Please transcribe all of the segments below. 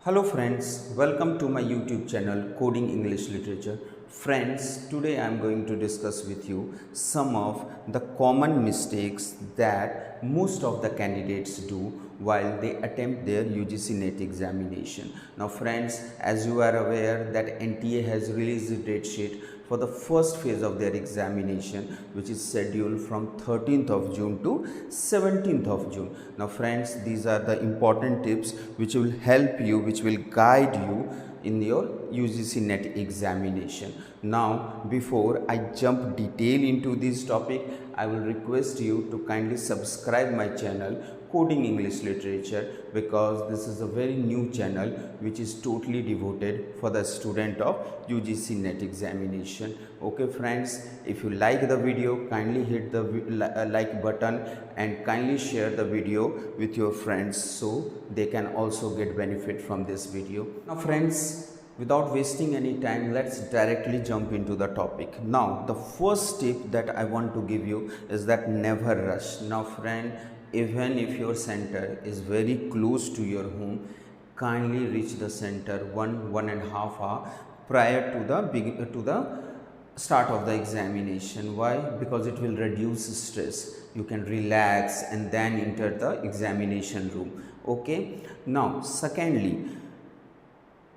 Hello friends, welcome to my YouTube channel Coding English Literature. Friends, today I am going to discuss with you some of the common mistakes that most of the candidates do while they attempt their UGC NET examination. Now friends, as you are aware that NTA has released the date sheet for the first phase of their examination, which is scheduled from 13th of June to 17th of June. Now friends, these are the important tips which will help you, which will guide you in your UGC NET examination. Now before I jump detail into this topic, I will request you to kindly subscribe my channel Coding English Literature, because this is a very new channel which is totally devoted for the student of UGC NET examination. Okay friends, if you like the video, kindly hit the like button and kindly share the video with your friends so they can also get benefit from this video. Now friends, without wasting any time, let's directly jump into the topic. Now the first tip that I want to give you is that never rush. Now friend, even if your center is very close to your home, kindly reach the center 1.5 hours prior to the start of the examination. Why? Because it will reduce stress. You can relax and then enter the examination room. Okay. Now secondly,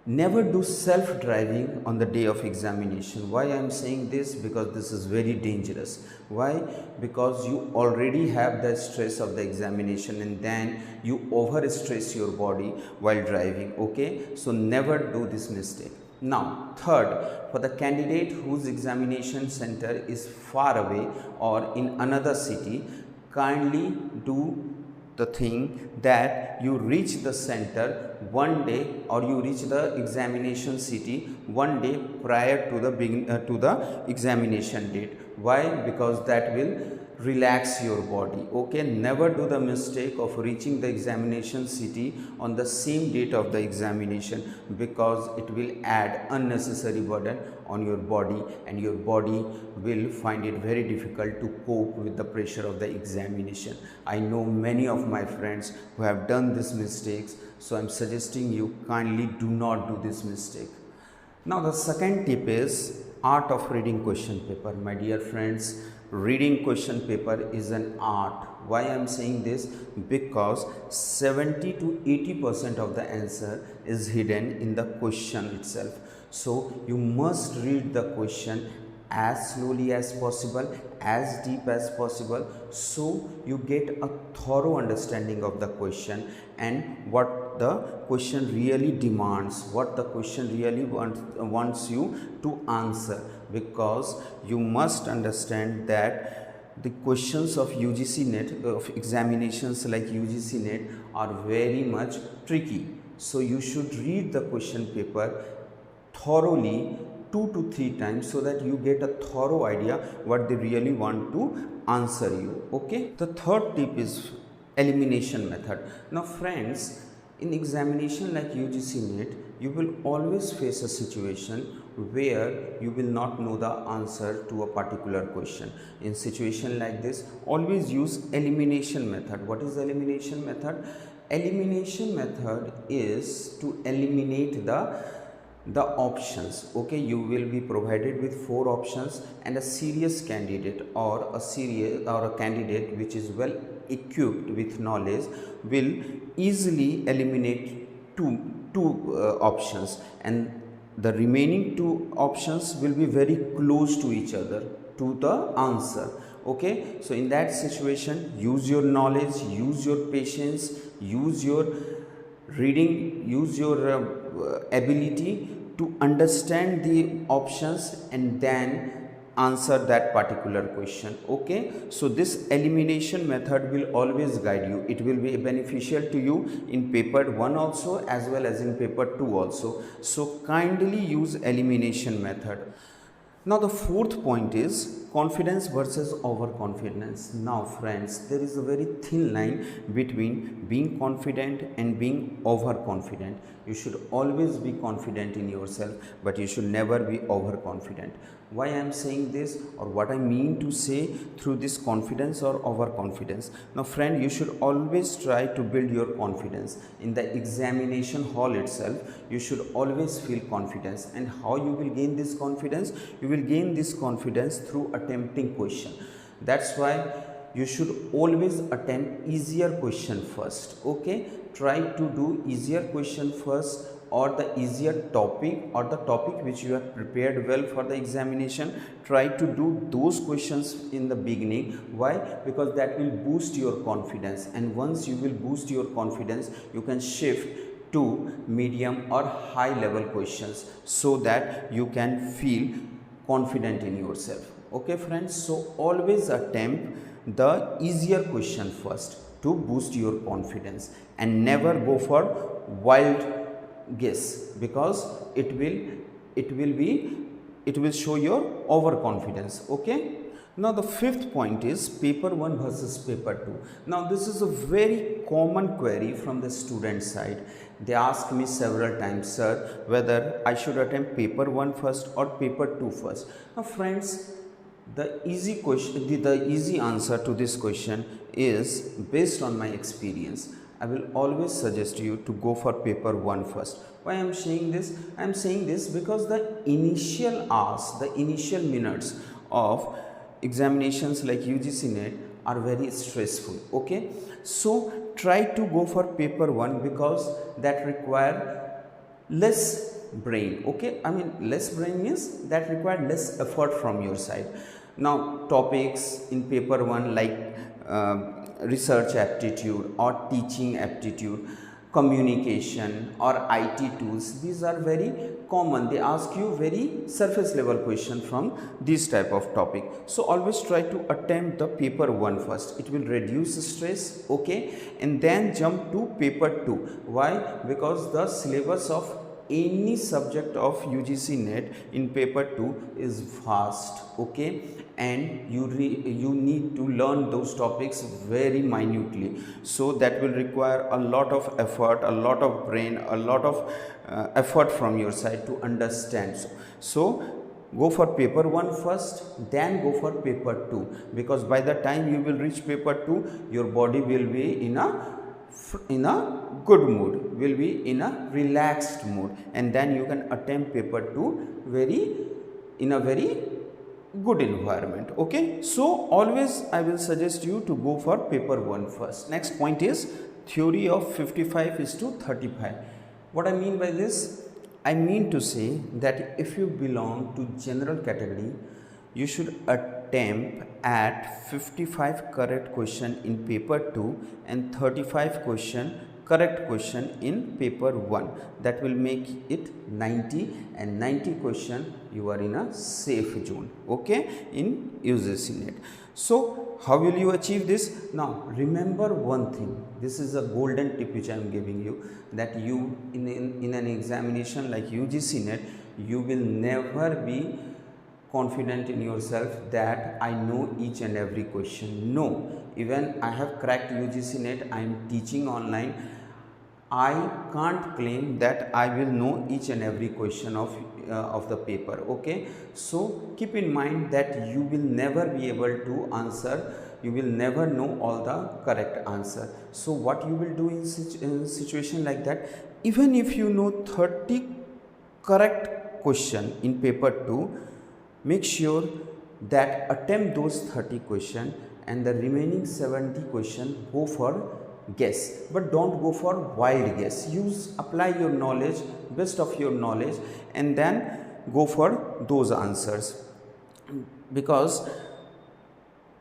never do self-driving on the day of examination. Why I am saying this? Because this is very dangerous. Why? Because you already have the stress of the examination and then you over stress your body while driving. Okay, so never do this mistake. Now third, for the candidate whose examination center is far away or in another city, kindly do the thing that you reach the center one day, or you reach the examination city one day prior to the examination date. Why? Because that will relax your body. Okay, never do the mistake of reaching the examination city on the same date of the examination, because it will add unnecessary burden on your body and your body will find it very difficult to cope with the pressure of the examination. I know many of my friends who have done these mistakes, so I'm suggesting you kindly do not do this mistake. Now the second tip is art of reading question paper. My dear friends, reading question paper is an art. Why I am saying this? Because 70 to 80% of the answer is hidden in the question itself. So you must read the question as slowly as possible, as deep as possible, so you get a thorough understanding of the question and what the question really demands, what the question really wants you to answer. Because you must understand that the questions of UGC NET, of examinations like UGC NET, are very much tricky. So you should read the question paper thoroughly 2 to 3 times so that you get a thorough idea what they really want to answer you. Okay. The third tip is elimination method. Now friends, in examination like UGC NET, you will always face a situation where you will not know the answer to a particular question. In situation like this, always use elimination method. What is elimination method? Elimination method is to eliminate the options. Okay, you will be provided with 4 options, and a serious candidate or a candidate which is well equipped with knowledge will easily eliminate two options, and the remaining 2 options will be very close to each other to the answer. Okay, so in that situation, use your knowledge, use your patience, use your reading, use your ability to understand the options and then answer that particular question. Okay, so this elimination method will always guide you. It will be beneficial to you in paper 1 also as well as in paper 2 also. So kindly use elimination method. Now the fourth point is confidence versus overconfidence. Now friends, there is a very thin line between being confident and being overconfident. You should always be confident in yourself, but you should never be overconfident. Why I am saying this, or what I mean to say through this confidence or overconfidence? Now friend, you should always try to build your confidence. In the examination hall itself, you should always feel confidence. And how you will gain this confidence? You will gain this confidence through attempting question. That's why you should always attempt easier question first. Okay, try to do easier question first, or the easier topic, or the topic which you have prepared well for the examination. Try to do those questions in the beginning. Why? Because that will boost your confidence, and once you will boost your confidence, you can shift to medium or high level questions, so that you can feel confident in yourself. Okay friends, so always attempt the easier question first to boost your confidence, and never go for wild guess, because it will show your overconfidence. Okay, now the fifth point is paper 1 versus paper 2. Now this is a very common query from the student side. They ask me several times, sir, whether I should attempt paper 1 first or paper 2 first. Now friends, the easy answer to this question is based on my experience. I will always suggest you to go for paper 1 first. Why I am saying this? I am saying this because the initial hours, the initial minutes of examinations like UGC NET are very stressful. Okay, so try to go for paper 1, because that require less brain. Okay, I mean less brain means that require less effort from your side. Now topics in paper 1 like research aptitude or teaching aptitude, communication or IT tools, these are very common. They ask you very surface level question from this type of topic. So always try to attempt the paper 1 first. It will reduce stress. Okay, and then jump to paper 2. Why? Because the syllabus of any subject of UGC NET in paper 2 is vast. Okay, and you need to learn those topics very minutely, so that will require a lot of effort, a lot of brain, a lot of effort from your side to understand. So go for paper 1 first, then go for paper 2, because by the time you will reach paper 2, your body will be in a good mood, will be in a relaxed mood, and then you can attempt paper 2 in a very good environment. Okay, so always I will suggest you to go for paper 1 first. Next point is theory of 55:35. What I mean by this? I mean to say that if you belong to general category, you should attempt at 55 correct question in paper 2 and 35 correct question in paper 1. That will make it 90, and 90 question you are in a safe zone. Okay, in UGC NET. So how will you achieve this? Now remember one thing, this is a golden tip which I am giving you, that you in an examination like UGC NET, you will never be confident in yourself that I know each and every question. No, even I have cracked UGC NET, I am teaching online, I can't claim that I will know each and every question of the paper. Okay, so keep in mind that you will never be able to answer, you will never know all the correct answer. So what you will do in situation like that, even if you know 30 correct question in paper 2, make sure that attempt those 30 question, and the remaining 70 question go for guess, but don't go for wild guess. Apply your knowledge, best of your knowledge, and then go for those answers, because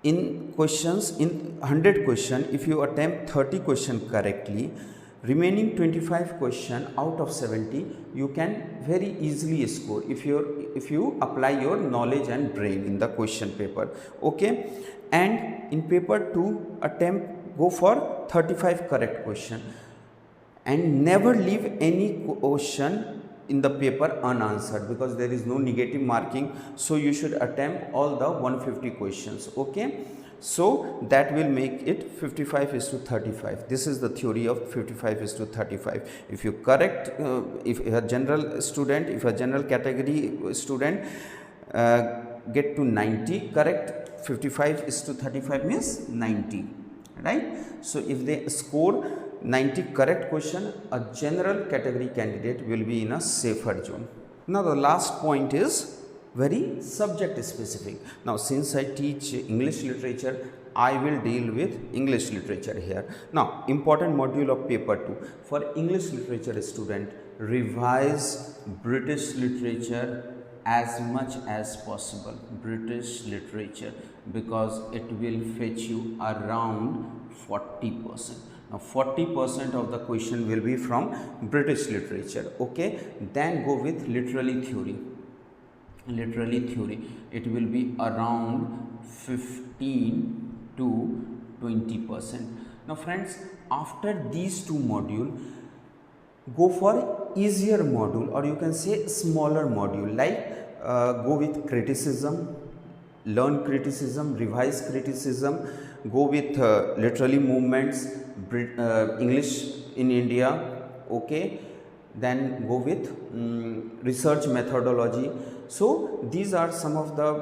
in questions, in 100 question, if you attempt 30 question correctly, remaining 25 question out of 70 you can very easily score if you apply your knowledge and brain in the question paper. Okay, and in paper 2 go for 35 correct question, and never leave any question in the paper unanswered, because there is no negative marking, so you should attempt all the 150 questions. Okay, so that will make it 55:35. This is the theory of 55:35. If you correct, if a general student, if a general category student get to 90 correct, 55:35 means 90, right? So if they score 90 correct question, a general category candidate will be in a safer zone. Now the last point is very subject specific. Now since I teach English literature, I will deal with English literature here. Now important module of paper 2 for English literature student, revise British literature as much as possible, British literature, because it will fetch you around 40%. Now 40% of the question will be from British literature. Okay, then go with literary theory. Literary theory, it will be around 15 to 20%. Now friends, after these two modules, go for easier module, or you can say smaller module, like go with criticism, learn criticism, revise criticism, go with literary movements, English in India. Okay, then go with research methodology. So these are some of the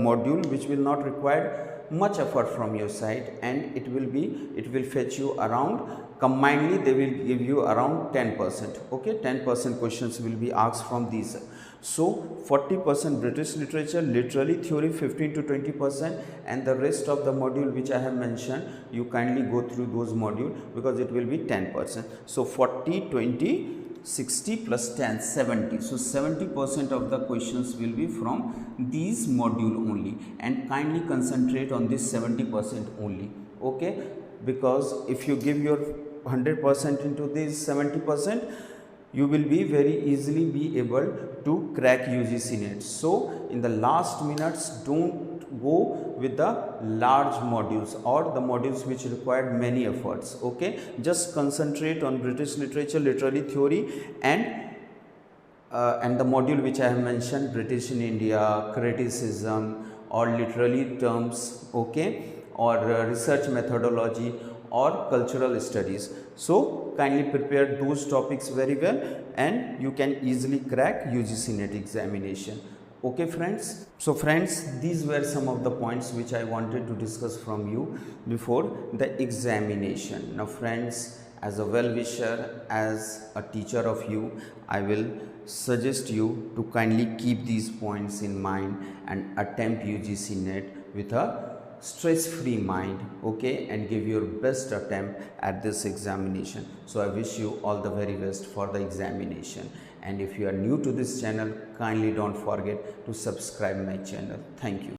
module which will not require much effort from your side, and it will fetch you around, combinedly they will give you around 10%. Okay, 10% questions will be asked from these. So 40% British literature, literary theory 15 to 20%, and the rest of the module which I have mentioned, you kindly go through those modules, because it will be 10%. So 40, 20, 60 plus 10, 70. So 70% of the questions will be from these module only, and kindly concentrate on this 70% only. Okay, because if you give your 100% into this 70%, you will be very easily be able to crack UGC NET. So in the last minutes, don't go with the large modules or the modules which require many efforts. Okay, just concentrate on British literature, literary theory, and the module which I have mentioned, British in India, criticism, or literary terms. Okay, or research methodology, or cultural studies. So kindly prepare those topics very well, and you can easily crack UGC NET examination. Okay friends, so friends, these were some of the points which I wanted to discuss from you before the examination. Now friends, as a well-wisher, as a teacher of you, I will suggest you to kindly keep these points in mind and attempt UGC NET with a stress-free mind. Okay, and give your best attempt at this examination. So I wish you all the very best for the examination, and if you are new to this channel, kindly don't forget to subscribe my channel. Thank you.